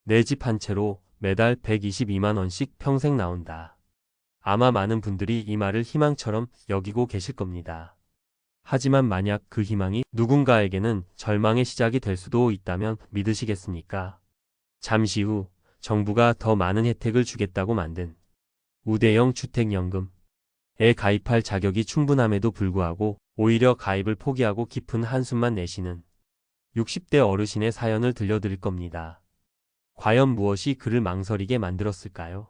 내 집 한 채로 매달 122만 원씩 평생 나온다. 아마 많은 분들이 이 말을 희망처럼 여기고 계실 겁니다. 하지만 만약 그 희망이 누군가에게는 절망의 시작이 될 수도 있다면 믿으시겠습니까? 잠시 후 정부가 더 많은 혜택을 주겠다고 만든 우대형 주택연금에 가입할 자격이 충분함에도 불구하고 오히려 가입을 포기하고 깊은 한숨만 내쉬는 60대 어르신의 사연을 들려드릴 겁니다. 과연 무엇이 그를 망설이게 만들었을까요?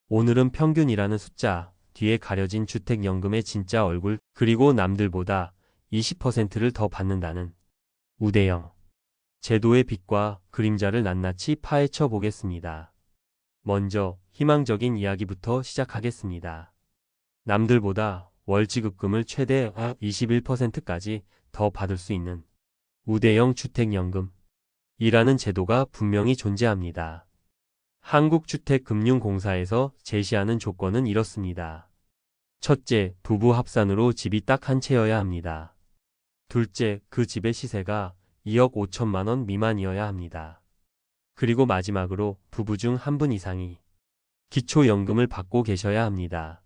오늘은 평균이라는 숫자 뒤에 가려진 주택연금의 진짜 얼굴, 그리고 남들보다 20%를 더 받는다는 우대형 제도의 빛과 그림자를 낱낱이 파헤쳐 보겠습니다. 먼저 희망적인 이야기부터 시작하겠습니다. 남들보다 월 지급금을 최대 21%까지 더 받을 수 있는 우대형 주택연금이라는 제도가 분명히 존재합니다. 한국주택금융공사에서 제시하는 조건은 이렇습니다. 첫째, 부부 합산으로 집이 딱 한 채여야 합니다. 둘째, 그 집의 시세가 2억 5천만 원 미만이어야 합니다. 그리고 마지막으로 부부 중 한 분 이상이 기초연금을 받고 계셔야 합니다.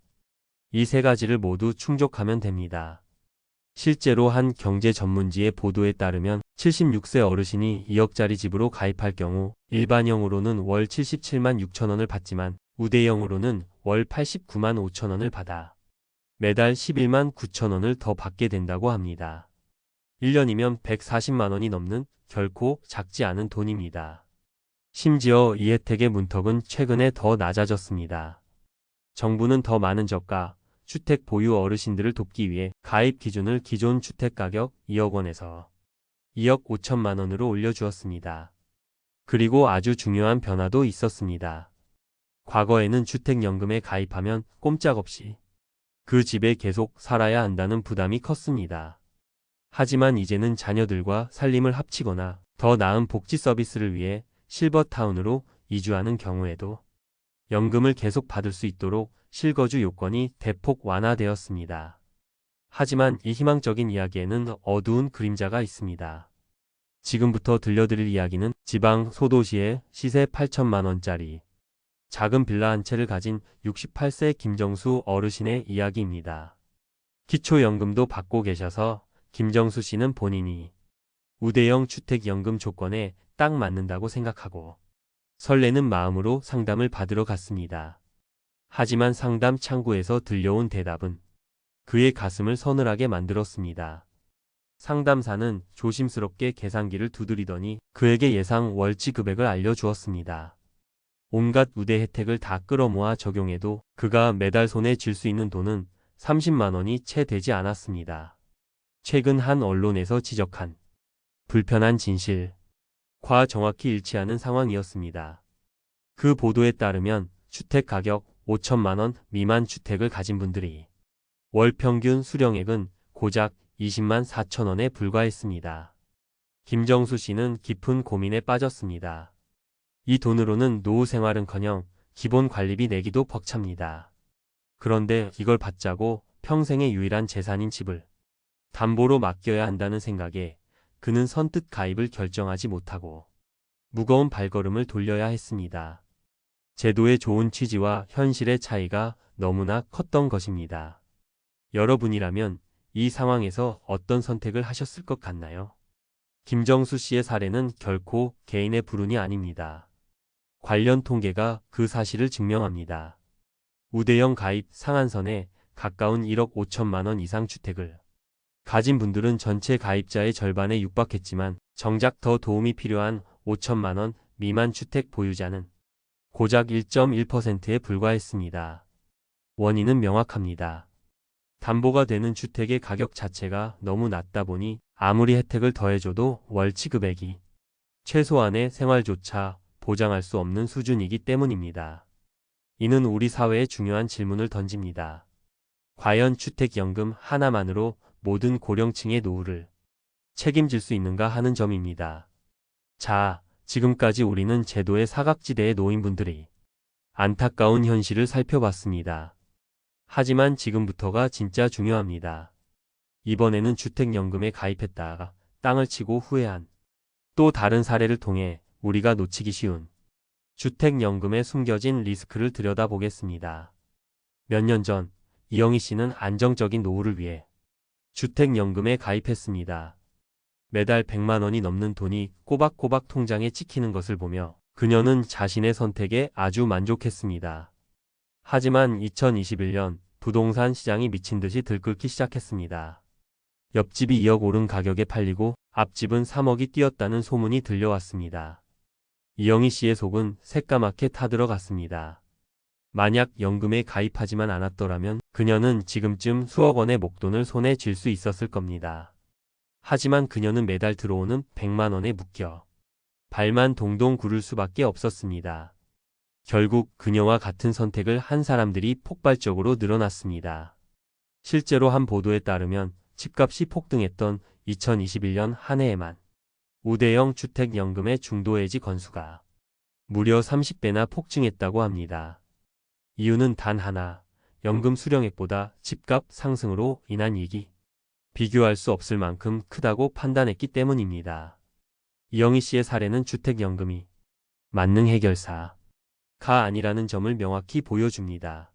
이 세 가지를 모두 충족하면 됩니다. 실제로 한 경제 전문지의 보도에 따르면 76세 어르신이 2억짜리 집으로 가입할 경우 일반형으로는 월 77만 6천 원을 받지만 우대형으로는 월 89만 5천 원을 받아 매달 11만 9천 원을 더 받게 된다고 합니다. 1년이면 140만 원이 넘는 결코 작지 않은 돈입니다. 심지어 이 혜택의 문턱은 최근에 더 낮아졌습니다. 정부는 더 많은 저가 주택 보유 어르신들을 돕기 위해 가입 기준을 기존 주택가격 2억 원에서 2억 5천만 원으로 올려주었습니다. 그리고 아주 중요한 변화도 있었습니다. 과거에는 주택연금에 가입하면 꼼짝없이 그 집에 계속 살아야 한다는 부담이 컸습니다. 하지만 이제는 자녀들과 살림을 합치거나 더 나은 복지 서비스를 위해 실버타운으로 이주하는 경우에도 연금을 계속 받을 수 있도록 실거주 요건이 대폭 완화되었습니다. 하지만 이 희망적인 이야기에는 어두운 그림자가 있습니다. 지금부터 들려드릴 이야기는 지방 소도시의 시세 8천만 원짜리 작은 빌라 한 채를 가진 68세 김정수 어르신의 이야기입니다. 기초연금도 받고 계셔서 김정수 씨는 본인이 우대형 주택연금 조건에 딱 맞는다고 생각하고 설레는 마음으로 상담을 받으러 갔습니다. 하지만 상담 창구에서 들려온 대답은 그의 가슴을 서늘하게 만들었습니다. 상담사는 조심스럽게 계산기를 두드리더니 그에게 예상 월치 금액을 알려주었습니다. 온갖 우대 혜택을 다 끌어모아 적용해도 그가 매달 손에 쥘 수 있는 돈은 30만 원이 채 되지 않았습니다. 최근 한 언론에서 지적한 불편한 진실과 정확히 일치하는 상황이었습니다. 그 보도에 따르면 주택 가격 5천만 원 미만 주택을 가진 분들이 월 평균 수령액은 고작 20만 4천 원에 불과했습니다. 김정수 씨는 깊은 고민에 빠졌습니다. 이 돈으로는 노후 생활은커녕 기본 관리비 내기도 벅찹니다. 그런데 이걸 받자고 평생의 유일한 재산인 집을 담보로 맡겨야 한다는 생각에 그는 선뜻 가입을 결정하지 못하고 무거운 발걸음을 돌려야 했습니다. 제도의 좋은 취지와 현실의 차이가 너무나 컸던 것입니다. 여러분이라면 이 상황에서 어떤 선택을 하셨을 것 같나요? 김정수 씨의 사례는 결코 개인의 불운이 아닙니다. 관련 통계가 그 사실을 증명합니다. 우대형 가입 상한선에 가까운 1억 5천만 원 이상 주택을 가진 분들은 전체 가입자의 절반에 육박했지만 정작 더 도움이 필요한 5천만 원 미만 주택 보유자는 고작 1.1%에 불과했습니다. 원인은 명확합니다. 담보가 되는 주택의 가격 자체가 너무 낮다 보니 아무리 혜택을 더해줘도 월치 금액이 최소한의 생활조차 보장할 수 없는 수준이기 때문입니다. 이는 우리 사회에 중요한 질문을 던집니다. 과연 주택연금 하나만으로 모든 고령층의 노후를 책임질 수 있는가 하는 점입니다. 자, 지금까지 우리는 제도의 사각지대에 놓인 분들이 안타까운 현실을 살펴봤습니다. 하지만 지금부터가 진짜 중요합니다. 이번에는 주택연금에 가입했다가 땅을 치고 후회한 또 다른 사례를 통해 우리가 놓치기 쉬운 주택연금에 숨겨진 리스크를 들여다보겠습니다. 몇 년 전 이영희 씨는 안정적인 노후를 위해 주택연금에 가입했습니다. 매달 100만 원이 넘는 돈이 꼬박꼬박 통장에 찍히는 것을 보며 그녀는 자신의 선택에 아주 만족했습니다. 하지만 2021년 부동산 시장이 미친 듯이 들끓기 시작했습니다. 옆집이 2억 오른 가격에 팔리고 앞집은 3억이 뛰었다는 소문이 들려왔습니다. 이영희 씨의 속은 새까맣게 타들어갔습니다. 만약 연금에 가입하지만 않았더라면 그녀는 지금쯤 수억 원의 목돈을 손에 쥘 수 있었을 겁니다. 하지만 그녀는 매달 들어오는 100만 원에 묶여 발만 동동 구를 수밖에 없었습니다. 결국 그녀와 같은 선택을 한 사람들이 폭발적으로 늘어났습니다. 실제로 한 보도에 따르면 집값이 폭등했던 2021년 한 해에만 우대형 주택연금의 중도해지 건수가 무려 30배나 폭증했다고 합니다. 이유는 단 하나, 연금 수령액보다 집값 상승으로 인한 이익이 비교할 수 없을 만큼 크다고 판단했기 때문입니다. 이영희 씨의 사례는 주택연금이 만능 해결사가 아니라는 점을 명확히 보여줍니다.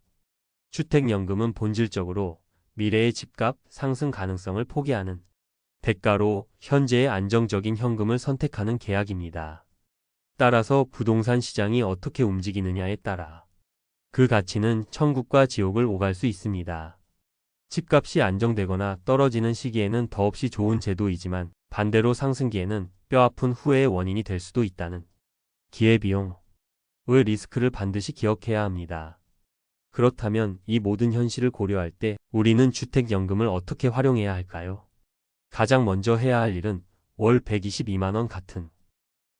주택연금은 본질적으로 미래의 집값 상승 가능성을 포기하는 대가로 현재의 안정적인 현금을 선택하는 계약입니다. 따라서 부동산 시장이 어떻게 움직이느냐에 따라 그 가치는 천국과 지옥을 오갈 수 있습니다. 집값이 안정되거나 떨어지는 시기에는 더없이 좋은 제도이지만 반대로 상승기에는 뼈아픈 후회의 원인이 될 수도 있다는 기회비용의 리스크를 반드시 기억해야 합니다. 그렇다면 이 모든 현실을 고려할 때 우리는 주택연금을 어떻게 활용해야 할까요? 가장 먼저 해야 할 일은 월 122만 원 같은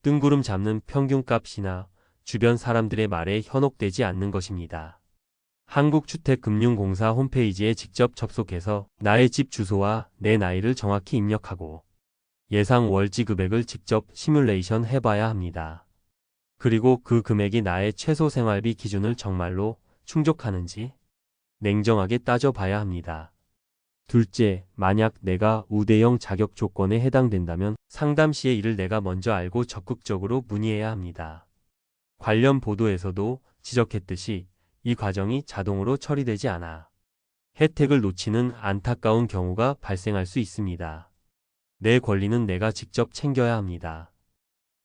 뜬구름 잡는 평균값이나 주변 사람들의 말에 현혹되지 않는 것입니다. 한국주택금융공사 홈페이지에 직접 접속해서 나의 집 주소와 내 나이를 정확히 입력하고 예상 월지 금액을 직접 시뮬레이션 해봐야 합니다. 그리고 그 금액이 나의 최소 생활비 기준을 정말로 충족하는지 냉정하게 따져봐야 합니다. 둘째, 만약 내가 우대형 자격 조건에 해당된다면 상담 시에 이를 내가 먼저 알고 적극적으로 문의해야 합니다. 관련 보도에서도 지적했듯이 이 과정이 자동으로 처리되지 않아 혜택을 놓치는 안타까운 경우가 발생할 수 있습니다. 내 권리는 내가 직접 챙겨야 합니다.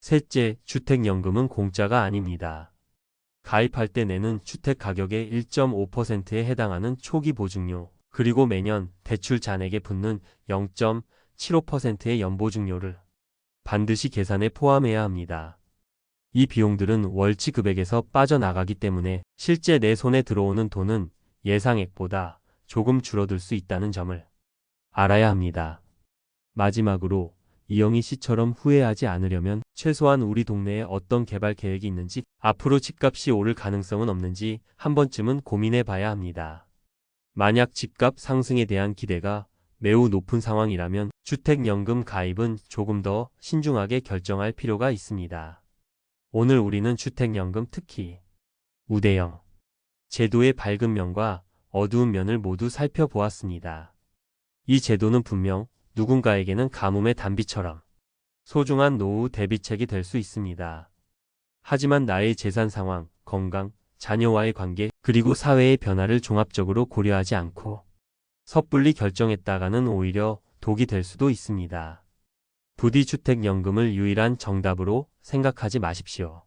셋째, 주택연금은 공짜가 아닙니다. 가입할 때 내는 주택 가격의 1.5%에 해당하는 초기 보증료, 그리고 매년 대출 잔액에 붙는 0.75%의 연보증료를 반드시 계산에 포함해야 합니다. 이 비용들은 월치 금액에서 빠져나가기 때문에 실제 내 손에 들어오는 돈은 예상액보다 조금 줄어들 수 있다는 점을 알아야 합니다. 마지막으로 이영희 씨처럼 후회하지 않으려면 최소한 우리 동네에 어떤 개발 계획이 있는지, 앞으로 집값이 오를 가능성은 없는지 한 번쯤은 고민해 봐야 합니다. 만약 집값 상승에 대한 기대가 매우 높은 상황이라면 주택연금 가입은 조금 더 신중하게 결정할 필요가 있습니다. 오늘 우리는 주택연금, 특히 우대형 제도의 밝은 면과 어두운 면을 모두 살펴보았습니다. 이 제도는 분명 누군가에게는 가뭄의 단비처럼 소중한 노후 대비책이 될 수 있습니다. 하지만 나의 재산 상황, 건강, 자녀와의 관계, 그리고 사회의 변화를 종합적으로 고려하지 않고 섣불리 결정했다가는 오히려 독이 될 수도 있습니다. 부디 주택연금을 유일한 정답으로 생각하지 마십시오.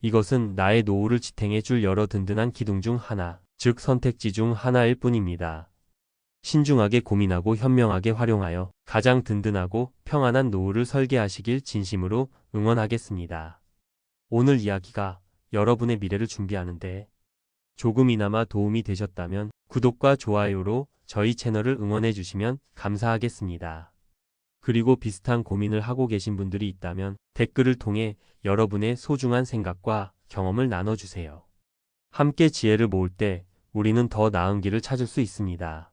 이것은 나의 노후를 지탱해 줄 여러 든든한 기둥 중 하나, 즉 선택지 중 하나일 뿐입니다. 신중하게 고민하고 현명하게 활용하여 가장 든든하고 평안한 노후를 설계하시길 진심으로 응원하겠습니다. 오늘 이야기가 여러분의 미래를 준비하는데 조금이나마 도움이 되셨다면 구독과 좋아요로 저희 채널을 응원해 주시면 감사하겠습니다. 그리고 비슷한 고민을 하고 계신 분들이 있다면 댓글을 통해 여러분의 소중한 생각과 경험을 나눠주세요. 함께 지혜를 모을 때 우리는 더 나은 길을 찾을 수 있습니다.